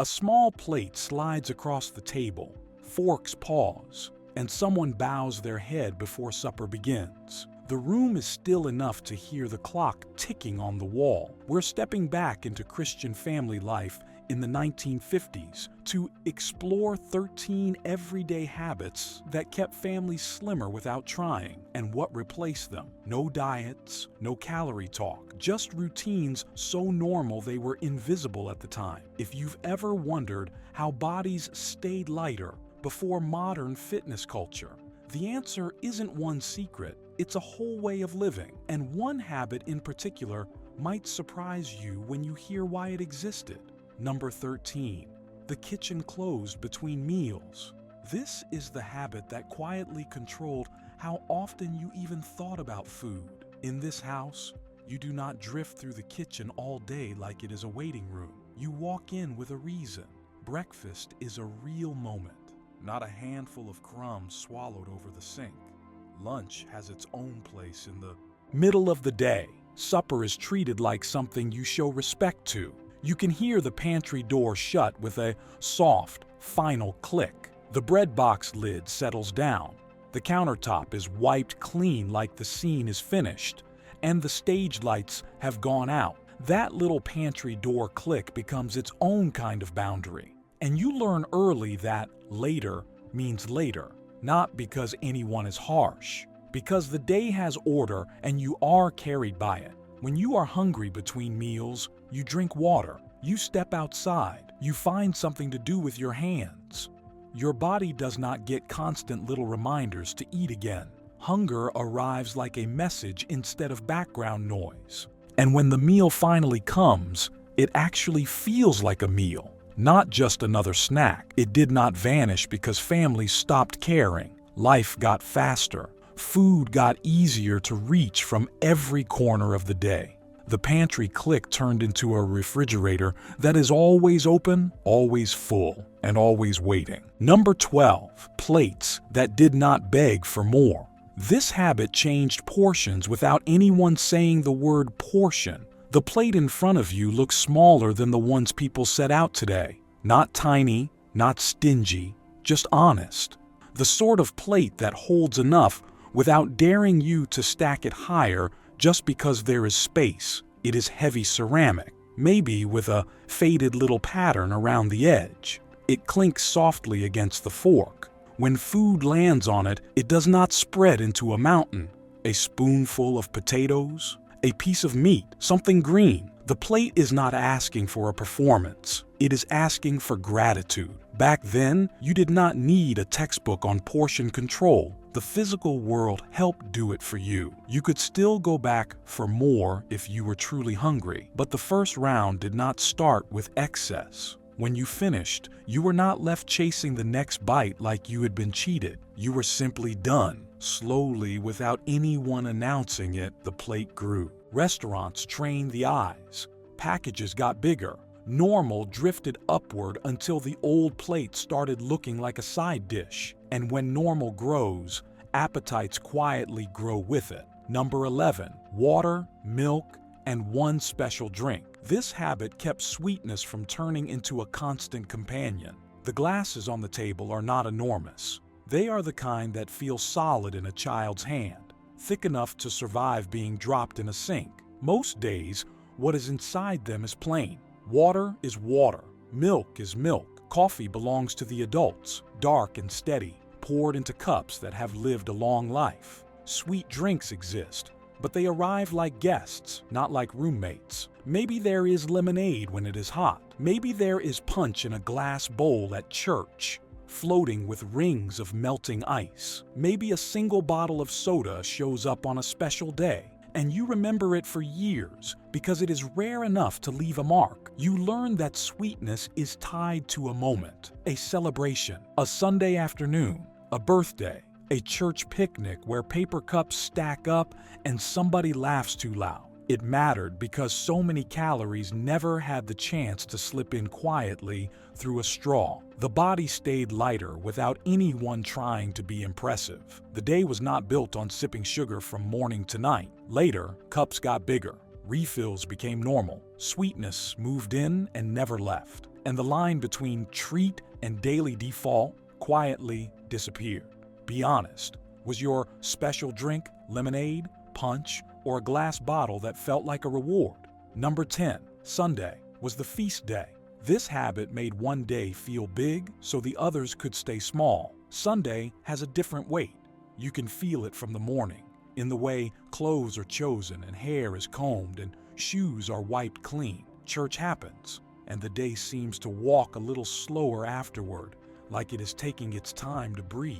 A small plate slides across the table, forks pause, and someone bows their head before supper begins. The room is still enough to hear the clock ticking on the wall. We're stepping back into Christian family life in the 1950s to explore 13 everyday habits that kept families slimmer without trying, and what replaced them. No diets, no calorie talk, just routines so normal they were invisible at the time. If you've ever wondered how bodies stayed lighter before modern fitness culture, the answer isn't one secret, it's a whole way of living. And one habit in particular might surprise you when you hear why it existed. Number 13. The kitchen closed between meals. This is the habit that quietly controlled how often you even thought about food. In this house, you do not drift through the kitchen all day like it is a waiting room. You walk in with a reason. Breakfast is a real moment, not a handful of crumbs swallowed over the sink. Lunch has its own place in the middle of the day. Supper is treated like something you show respect to. You can hear the pantry door shut with a soft, final click. The bread box lid settles down. The countertop is wiped clean like the scene is finished, and the stage lights have gone out. That little pantry door click becomes its own kind of boundary. And you learn early that later means later, not because anyone is harsh, because the day has order and you are carried by it. When you are hungry between meals, you drink water, you step outside, you find something to do with your hands. Your body does not get constant little reminders to eat again. Hunger arrives like a message instead of background noise. And when the meal finally comes, it actually feels like a meal, not just another snack. It did not vanish because families stopped caring. Life got faster. Food got easier to reach from every corner of the day. The pantry click turned into a refrigerator that is always open, always full, and always waiting. Number 12. Plates that did not beg for more. This habit changed portions without anyone saying the word portion. The plate in front of you looks smaller than the ones people set out today. Not tiny, not stingy, just honest. The sort of plate that holds enough without daring you to stack it higher just because there is space. It is heavy ceramic, maybe with a faded little pattern around the edge. It clinks softly against the fork. When food lands on it, it does not spread into a mountain. A spoonful of potatoes, a piece of meat, something green. The plate is not asking for a performance. It is asking for gratitude. Back then, you did not need a textbook on portion control. The physical world helped do it for you. You could still go back for more if you were truly hungry, but the first round did not start with excess. When you finished, you were not left chasing the next bite like you had been cheated. You were simply done. Slowly, without anyone announcing it, the plate grew. Restaurants trained the eyes. Packages got bigger. Normal drifted upward until the old plate started looking like a side dish. And when normal grows, appetites quietly grow with it. Number 11. Water, milk, and one special drink. This habit kept sweetness from turning into a constant companion. The glasses on the table are not enormous. They are the kind that feel solid in a child's hand, thick enough to survive being dropped in a sink. Most days, what is inside them is plain. Water is water. Milk is milk. Coffee belongs to the adults, dark and steady, poured into cups that have lived a long life. Sweet drinks exist, but they arrive like guests, not like roommates. Maybe there is lemonade when it is hot. Maybe there is punch in a glass bowl at church, floating with rings of melting ice. Maybe a single bottle of soda shows up on a special day, and you remember it for years because it is rare enough to leave a mark. You learn that sweetness is tied to a moment, a celebration, a Sunday afternoon, a birthday, a church picnic where paper cups stack up and somebody laughs too loud. It mattered because so many calories never had the chance to slip in quietly through a straw. The body stayed lighter without anyone trying to be impressive. The day was not built on sipping sugar from morning to night. Later, cups got bigger. Refills became normal. Sweetness moved in and never left. and the line between treat and daily default quietly disappeared. Be honest, was your special drink lemonade, punch, or a glass bottle that felt like a reward? Number 10, Sunday was the feast day. This habit made one day feel big so the others could stay small. Sunday has a different weight. You can feel it from the morning, in the way clothes are chosen and hair is combed and shoes are wiped clean. Church happens, and the day seems to walk a little slower afterward, like it is taking its time to breathe.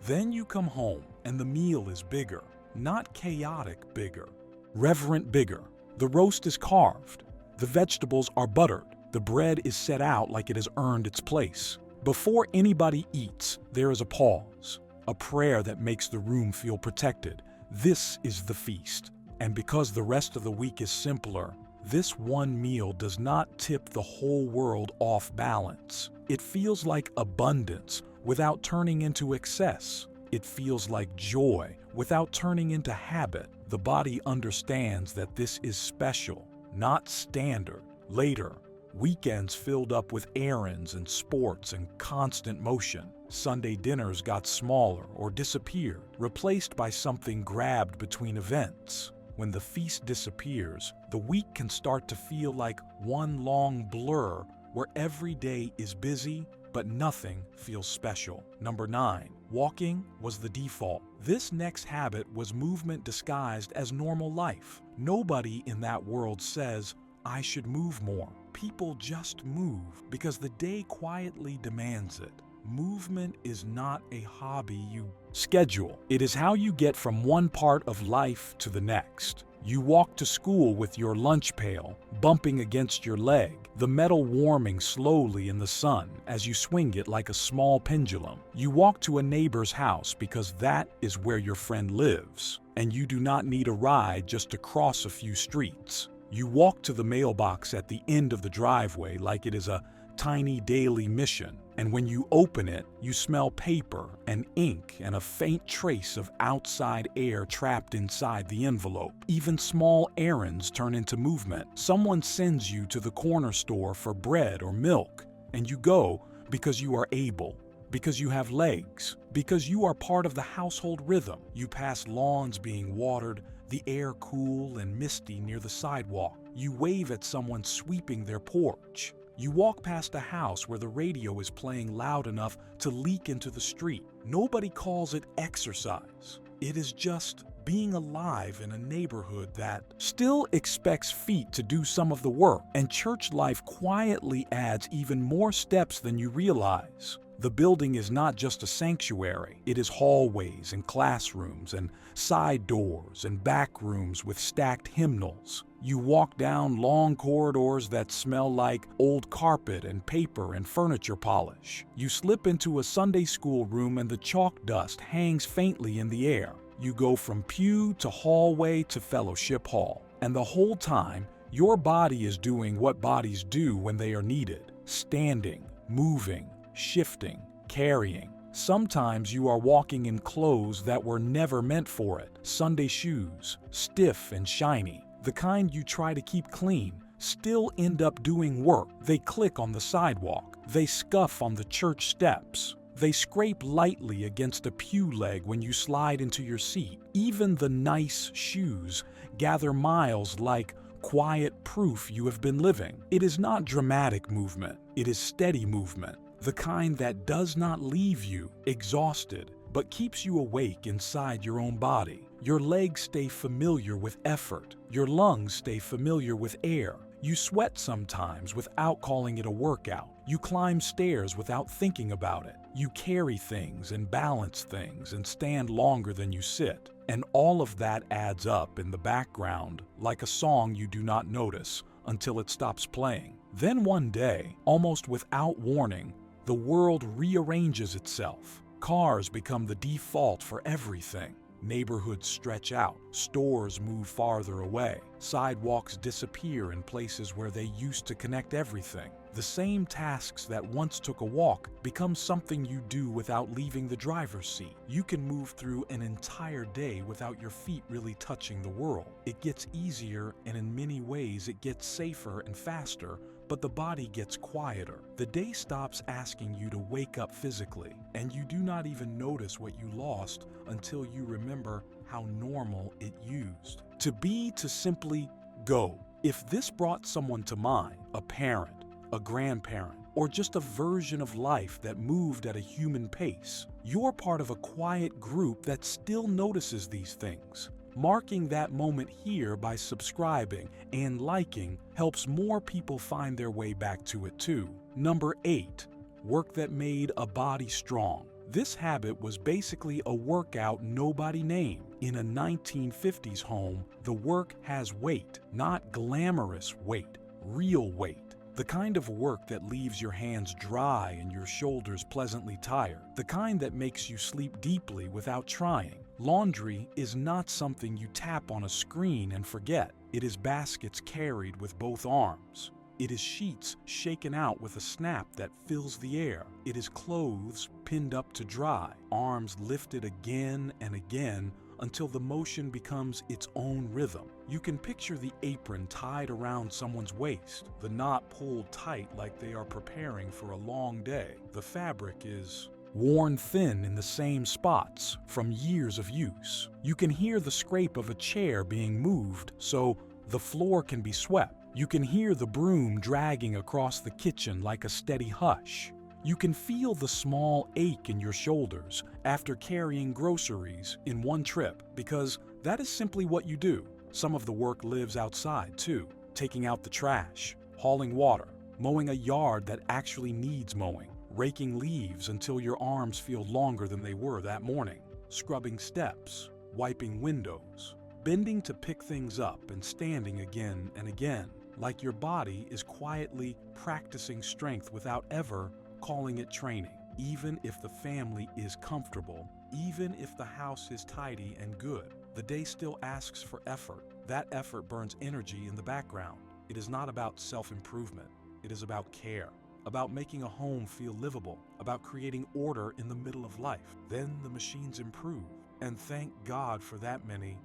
Then you come home, and the meal is bigger, not chaotic bigger, reverent bigger. The roast is carved, the vegetables are buttered, the bread is set out like it has earned its place. Before anybody eats, there is a pause, a prayer that makes the room feel protected. This is the feast, and because the rest of the week is simpler, this one meal does not tip the whole world off balance. It feels like abundance without turning into excess. It feels like joy without turning into habit. The body understands that this is special, not standard. Later, weekends filled up with errands and sports and constant motion. Sunday dinners got smaller or disappeared, replaced by something grabbed between events. When the feast disappears, the week can start to feel like one long blur where every day is busy, but nothing feels special. Number 9, walking was the default. This next habit was movement disguised as normal life. Nobody in that world says, I should move more. People just move because the day quietly demands it. Movement is not a hobby you schedule. It is how you get from one part of life to the next. You walk to school with your lunch pail bumping against your leg, the metal warming slowly in the sun as you swing it like a small pendulum. You walk to a neighbor's house because that is where your friend lives, and you do not need a ride just to cross a few streets. You walk to the mailbox at the end of the driveway like it is a tiny daily mission, and when you open it, you smell paper and ink and a faint trace of outside air trapped inside the envelope. Even small errands turn into movement. Someone sends you to the corner store for bread or milk, and you go because you are able, because you have legs, because you are part of the household rhythm. You pass lawns being watered, the air cool and misty near the sidewalk. You wave at someone sweeping their porch. You walk past a house where the radio is playing loud enough to leak into the street. Nobody calls it exercise. It is just being alive in a neighborhood that still expects feet to do some of the work, and church life quietly adds even more steps than you realize. The building is not just a sanctuary. It is hallways and classrooms and side doors and back rooms with stacked hymnals. You walk down long corridors that smell like old carpet and paper and furniture polish. You slip into a Sunday school room and the chalk dust hangs faintly in the air. You go from pew to hallway to fellowship hall. And the whole time, your body is doing what bodies do when they are needed. Standing, moving, shifting, carrying. Sometimes you are walking in clothes that were never meant for it. Sunday shoes, stiff and shiny. The kind you try to keep clean, still end up doing work. They click on the sidewalk. They scuff on the church steps. They scrape lightly against a pew leg when you slide into your seat. Even the nice shoes gather miles like quiet proof you have been living. It is not dramatic movement. It is steady movement. The kind that does not leave you exhausted, but keeps you awake inside your own body. Your legs stay familiar with effort. Your lungs stay familiar with air. You sweat sometimes without calling it a workout. You climb stairs without thinking about it. You carry things and balance things and stand longer than you sit. And all of that adds up in the background like a song you do not notice until it stops playing. Then one day, almost without warning, the world rearranges itself. Cars become the default for everything. Neighborhoods stretch out, stores move farther away, sidewalks disappear in places where they used to connect everything. The same tasks that once took a walk become something you do without leaving the driver's seat. You can move through an entire day without your feet really touching the world. It gets easier, and in many ways it gets safer and faster, but the body gets quieter. The day stops asking you to wake up physically, and you do not even notice what you lost until you remember how normal it used to be to simply go. If this brought someone to mind, a parent, a grandparent, or just a version of life that moved at a human pace, you're part of a quiet group that still notices these things. Marking that moment here by subscribing and liking helps more people find their way back to it too. Number 8, work that made a body strong. This habit was basically a workout nobody named. In a 1950s home, the work has weight, not glamorous weight, real weight. The kind of work that leaves your hands dry and your shoulders pleasantly tired. The kind that makes you sleep deeply without trying. Laundry is not something you tap on a screen and forget. It is baskets carried with both arms. It is sheets shaken out with a snap that fills the air. It is clothes pinned up to dry, arms lifted again and again until the motion becomes its own rhythm. You can picture the apron tied around someone's waist, the knot pulled tight like they are preparing for a long day. The fabric is worn thin in the same spots from years of use. You can hear the scrape of a chair being moved so the floor can be swept. You can hear the broom dragging across the kitchen like a steady hush. You can feel the small ache in your shoulders after carrying groceries in one trip, because that is simply what you do. Some of the work lives outside too, taking out the trash, hauling water, mowing a yard that actually needs mowing, raking leaves until your arms feel longer than they were that morning, scrubbing steps, wiping windows, bending to pick things up and standing again and again, like your body is quietly practicing strength without ever calling it training. Even if the family is comfortable, even if the house is tidy and good, the day still asks for effort. That effort burns energy in the background. It is not about self-improvement. It is about care, about making a home feel livable, about creating order in the middle of life. Then the machines improve, and thank God for that many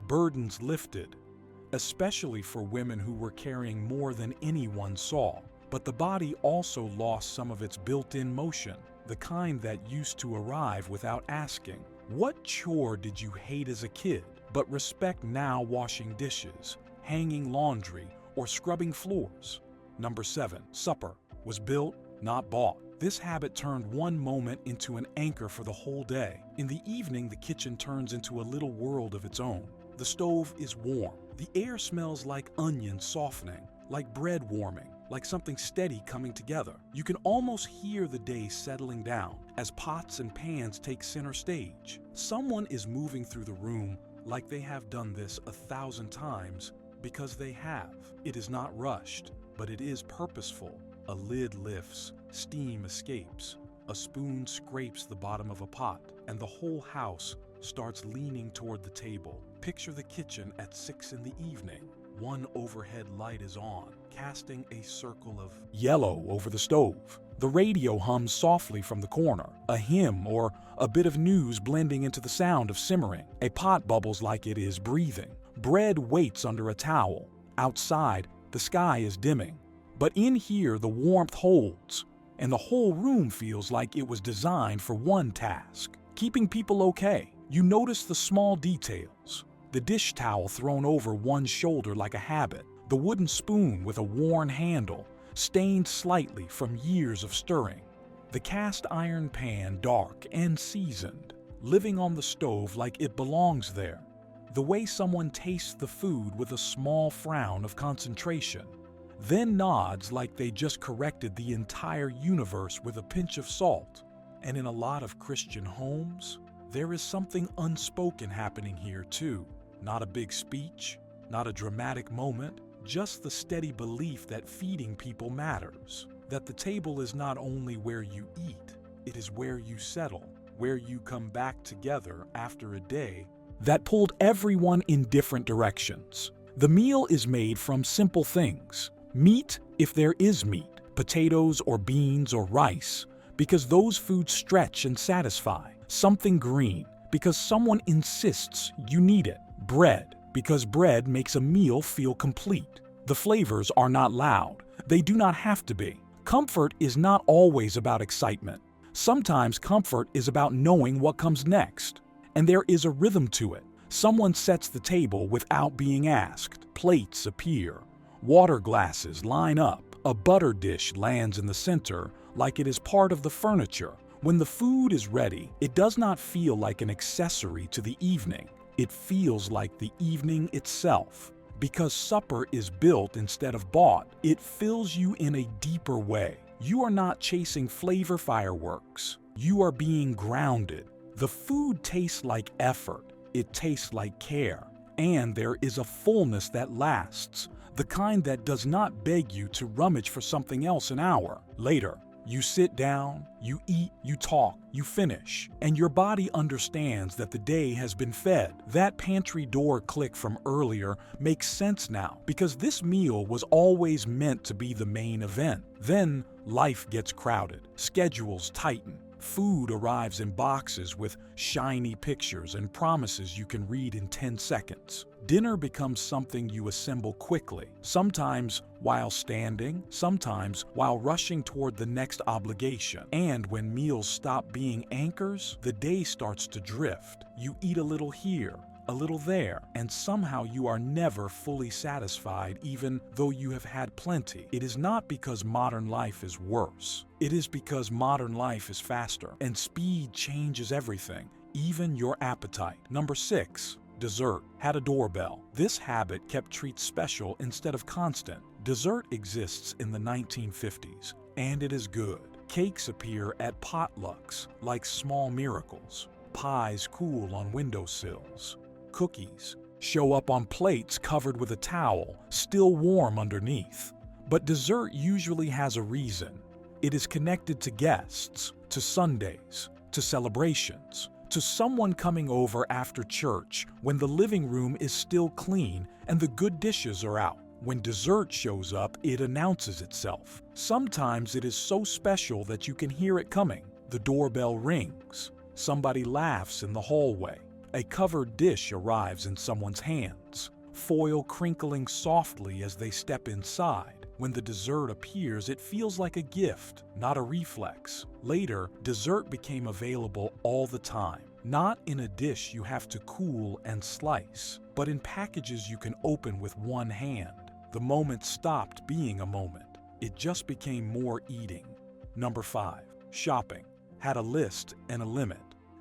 burdens lifted, especially for women who were carrying more than anyone saw. But the body also lost some of its built-in motion, the kind that used to arrive without asking. What chore did you hate as a kid, but respect now? Washing dishes, hanging laundry, or scrubbing floors? Number 7, supper was built, not bought. This habit turned one moment into an anchor for the whole day. In the evening, the kitchen turns into a little world of its own. The stove is warm. The air smells like onions softening, like bread warming, like something steady coming together. You can almost hear the day settling down as pots and pans take center stage. Someone is moving through the room like they have done this 1,000 times because they have. It is not rushed, but it is purposeful. A lid lifts, steam escapes, a spoon scrapes the bottom of a pot, and the whole house starts leaning toward the table. Picture the kitchen at 6 in the evening. One overhead light is on, casting a circle of yellow over the stove. The radio hums softly from the corner, a hymn or a bit of news blending into the sound of simmering. A pot bubbles like it is breathing. Bread waits under a towel. Outside, the sky is dimming. But in here, the warmth holds, and the whole room feels like it was designed for one task: keeping people okay. You notice the small details. The dish towel thrown over one shoulder like a habit. The wooden spoon with a worn handle, stained slightly from years of stirring. The cast iron pan dark and seasoned, living on the stove like it belongs there. The way someone tastes the food with a small frown of concentration, then nods like they just corrected the entire universe with a pinch of salt. And in a lot of Christian homes, there is something unspoken happening here too. Not a big speech, not a dramatic moment, just the steady belief that feeding people matters. That the table is not only where you eat, it is where you settle, where you come back together after a day that pulled everyone in different directions. The meal is made from simple things. Meat, if there is meat, potatoes or beans or rice, because those foods stretch and satisfy. Something green, because someone insists you need it. Bread, because bread makes a meal feel complete. The flavors are not loud, They do not have to be. Comfort is not always about excitement. Sometimes comfort is about knowing what comes next. And there is a rhythm to it. Someone sets the table without being asked. Plates appear. Water glasses line up. A butter dish lands in the center like it is part of the furniture. When the food is ready, it does not feel like an accessory to the evening. It feels like the evening itself. Because supper is built instead of bought, it fills you in a deeper way. You are not chasing flavor fireworks. You are being grounded. The food tastes like effort. It tastes like care. And there is a fullness that lasts, the kind that does not beg you to rummage for something else an hour later. You sit down, you eat, you talk, you finish, and your body understands that the day has been fed. That pantry door click from earlier makes sense now because this meal was always meant to be the main event. Then life gets crowded, schedules tighten. Food arrives in boxes with shiny pictures and promises you can read in 10 seconds. Dinner becomes something you assemble quickly, sometimes while standing, sometimes while rushing toward the next obligation. And when meals stop being anchors, the day starts to drift. You eat a little here, a little there, and somehow you are never fully satisfied even though you have had plenty. It is not because modern life is worse. It is because modern life is faster, and speed changes everything, even your appetite. Number 6. Dessert had a doorbell. This habit kept treats special instead of constant. Dessert exists in the 1950s, and it is good. Cakes appear at potlucks like small miracles. Pies cool on windowsills. Cookies show up on plates covered with a towel, still warm underneath. But dessert usually has a reason. It is connected to guests, to Sundays, to celebrations, to someone coming over after church when the living room is still clean and the good dishes are out. When dessert shows up, it announces itself. Sometimes it is so special that you can hear it coming. The doorbell rings. Somebody laughs in the hallway. A covered dish arrives in someone's hands, foil crinkling softly as they step inside. When the dessert appears, it feels like a gift, not a reflex. Later, dessert became available all the time, not in a dish you have to cool and slice, but in packages you can open with one hand. The moment stopped being a moment. It just became more eating. Number 5. Shopping had a list and a limit.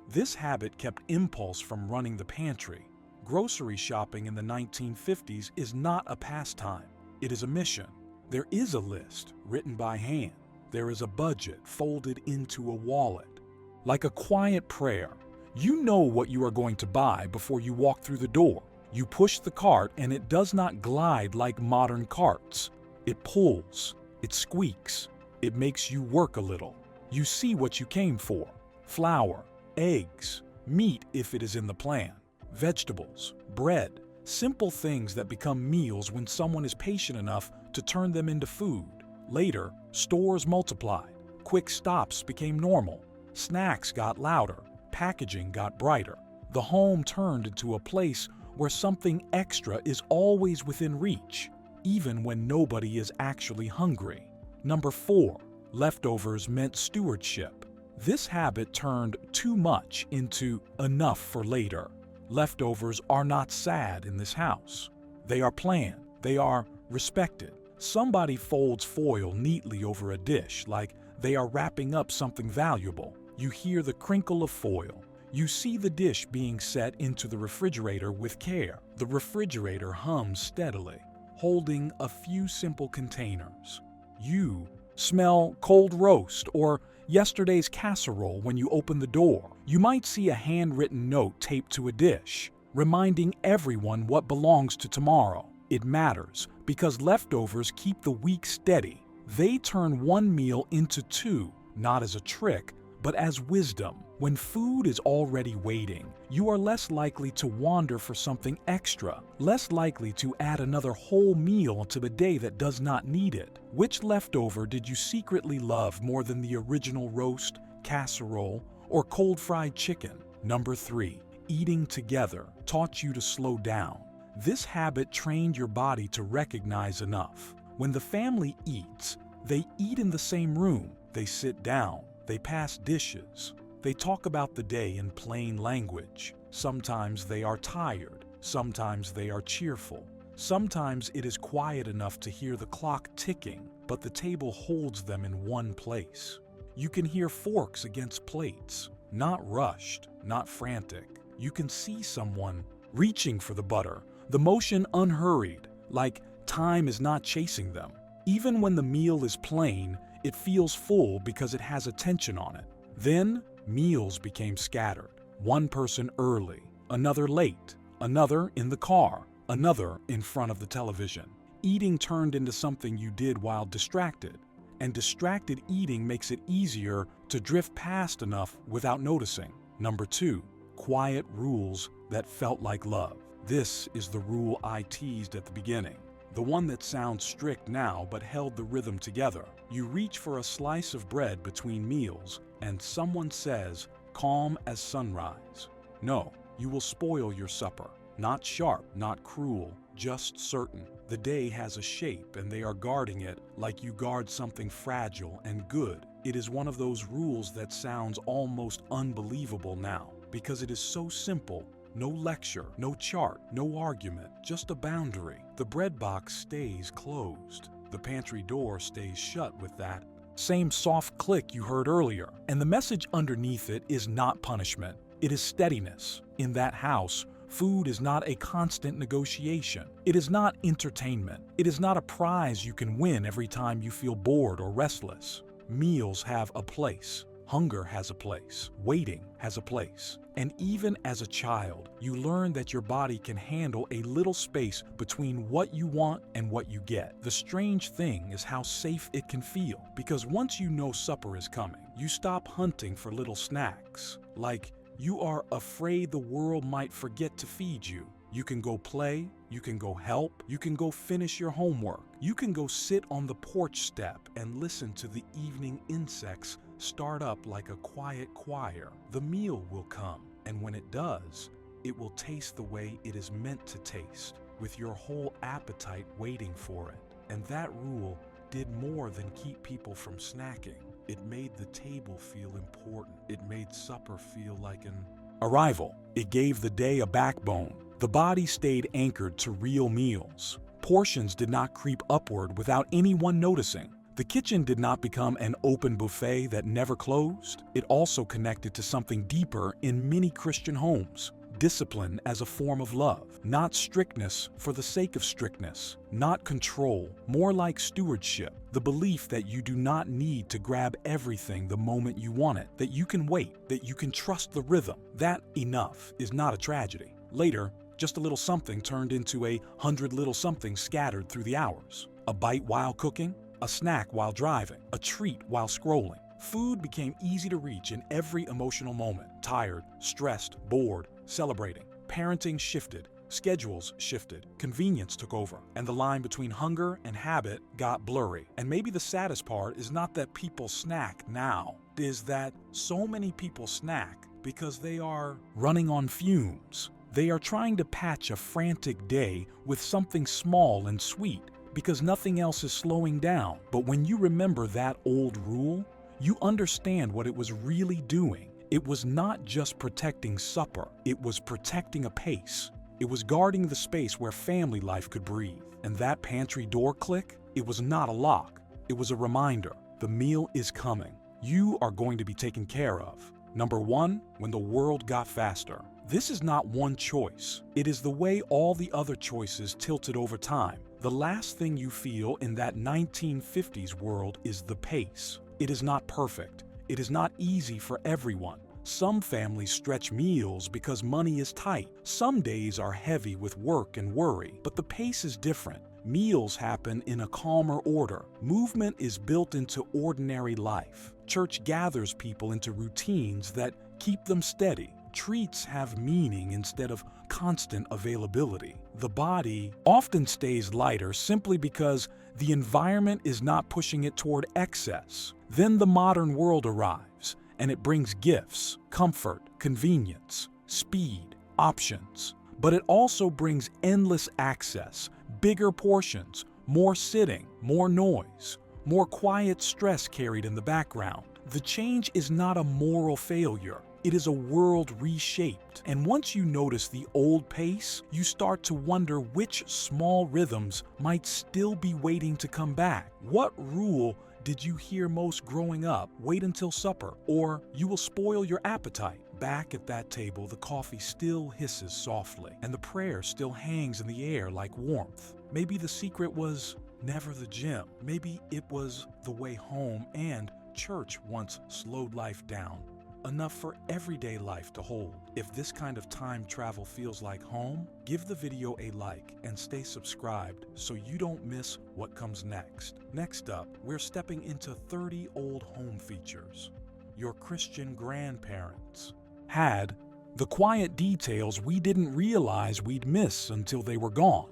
This habit kept impulse from running the pantry. Grocery shopping in the 1950s is not a pastime. It is a mission. There is a list written by hand. There is a budget folded into a wallet. Like a quiet prayer, you know what you are going to buy before you walk through the door. You push the cart and it does not glide like modern carts. It pulls, it squeaks, it makes you work a little. You see what you came for: flour, eggs, meat if it is in the plan, vegetables, bread, simple things that become meals when someone is patient enough to turn them into food. Later, stores multiplied, quick stops became normal, snacks got louder, packaging got brighter. The home turned into a place where something extra is always within reach, even when nobody is actually hungry. Number 4. Leftovers meant stewardship. This habit turned too much into enough for later. Leftovers are not sad in this house. They are planned. They are respected. Somebody folds foil neatly over a dish like they are wrapping up something valuable. You hear the crinkle of foil. You see the dish being set into the refrigerator with care. The refrigerator hums steadily, holding a few simple containers. You smell cold roast or yesterday's casserole when you open the door. You might see a handwritten note taped to a dish, reminding everyone what belongs to tomorrow. It matters because leftovers keep the week steady. They turn one meal into two, not as a trick, but as wisdom. When food is already waiting, you are less likely to wander for something extra, less likely to add another whole meal to the day that does not need it. Which leftover did you secretly love more than the original roast, casserole, or cold fried chicken? Number 3. Eating together taught you to slow down. This habit trained your body to recognize enough. When the family eats, they eat in the same room. They sit down. They pass dishes. They talk about the day in plain language. Sometimes they are tired. Sometimes they are cheerful. Sometimes it is quiet enough to hear the clock ticking, but the table holds them in one place. You can hear forks against plates, not rushed, not frantic. You can see someone reaching for the butter, the motion unhurried, like time is not chasing them. Even when the meal is plain, it feels full because it has attention on it. Then, meals became scattered. One person early, another late, another in the car, another in front of the television. Eating turned into something you did while distracted, and distracted eating makes it easier to drift past enough without noticing. Number 2, quiet rules that felt like love. This is the rule I teased at the beginning. The one that sounds strict now but held the rhythm together. You reach for a slice of bread between meals and someone says, "Calm as sunrise." No, you will spoil your supper. Not sharp, not cruel, just certain. The day has a shape and they are guarding it like you guard something fragile and good. It is one of those rules that sounds almost unbelievable now because it is so simple. No lecture, no chart, no argument, just a boundary. The bread box stays closed. The pantry door stays shut with that same soft click you heard earlier. And the message underneath it is not punishment. It is steadiness. In that house, food is not a constant negotiation. It is not entertainment. It is not a prize you can win every time you feel bored or restless. Meals have a place. Hunger has a place. Waiting has a place. And even as a child, you learn that your body can handle a little space between what you want and what you get. The strange thing is how safe it can feel, because once you know supper is coming, you stop hunting for little snacks. Like, you are afraid the world might forget to feed you. You can go play, you can go help, you can go finish your homework. You can go sit on the porch step and listen to the evening insects start up like a quiet choir. The meal will come, and when it does, it will taste the way it is meant to taste, with your whole appetite waiting for it. And that rule did more than keep people from snacking. It made the table feel important. It made supper feel like an arrival. It gave the day a backbone. The body stayed anchored to real meals. Portions did not creep upward without anyone noticing. The kitchen did not become an open buffet that never closed. It also connected to something deeper in many Christian homes. Discipline as a form of love, not strictness for the sake of strictness, not control, more like stewardship, the belief that you do not need to grab everything the moment you want it, that you can wait, that you can trust the rhythm. That enough is not a tragedy. Later, just a little something turned into 100 little somethings scattered through the hours. A bite while cooking, a snack while driving, a treat while scrolling. Food became easy to reach in every emotional moment. Tired, stressed, bored, celebrating. Parenting shifted. Schedules shifted. Convenience took over. And the line between hunger and habit got blurry. And maybe the saddest part is not that people snack now. It is that so many people snack because they are running on fumes. They are trying to patch a frantic day with something small and sweet because nothing else is slowing down. But when you remember that old rule, you understand what it was really doing. It was not just protecting supper, it was protecting a pace. It was guarding the space where family life could breathe. And that pantry door click, it was not a lock. It was a reminder. The meal is coming. You are going to be taken care of. Number 1, when the world got faster. This is not one choice. It is the way all the other choices tilted over time. The last thing you feel in that 1950s world is the pace. It is not perfect. It is not easy for everyone. Some families stretch meals because money is tight. Some days are heavy with work and worry, but the pace is different. Meals happen in a calmer order. Movement is built into ordinary life. Church gathers people into routines that keep them steady. Treats have meaning instead of constant availability. The body often stays lighter simply because the environment is not pushing it toward excess. Then the modern world arrives, and it brings gifts, comfort, convenience, speed, options. But it also brings endless access, bigger portions, More sitting, more noise, more quiet stress carried in the background. The change is not a moral failure. It is a world reshaped. And once you notice the old pace, you start to wonder which small rhythms might still be waiting to come back. What rule did you hear most growing up? Wait until supper, or you will spoil your appetite. Back at that table, the coffee still hisses softly, and the prayer still hangs in the air like warmth. Maybe the secret was never the gym. Maybe it was the way home and church once slowed life down, enough for everyday life to hold. If this kind of time travel feels like home, give the video a like and stay subscribed so you don't miss what comes next. Next up, we're stepping into 30 old home features your Christian grandparents had, the quiet details we didn't realize we'd miss until they were gone.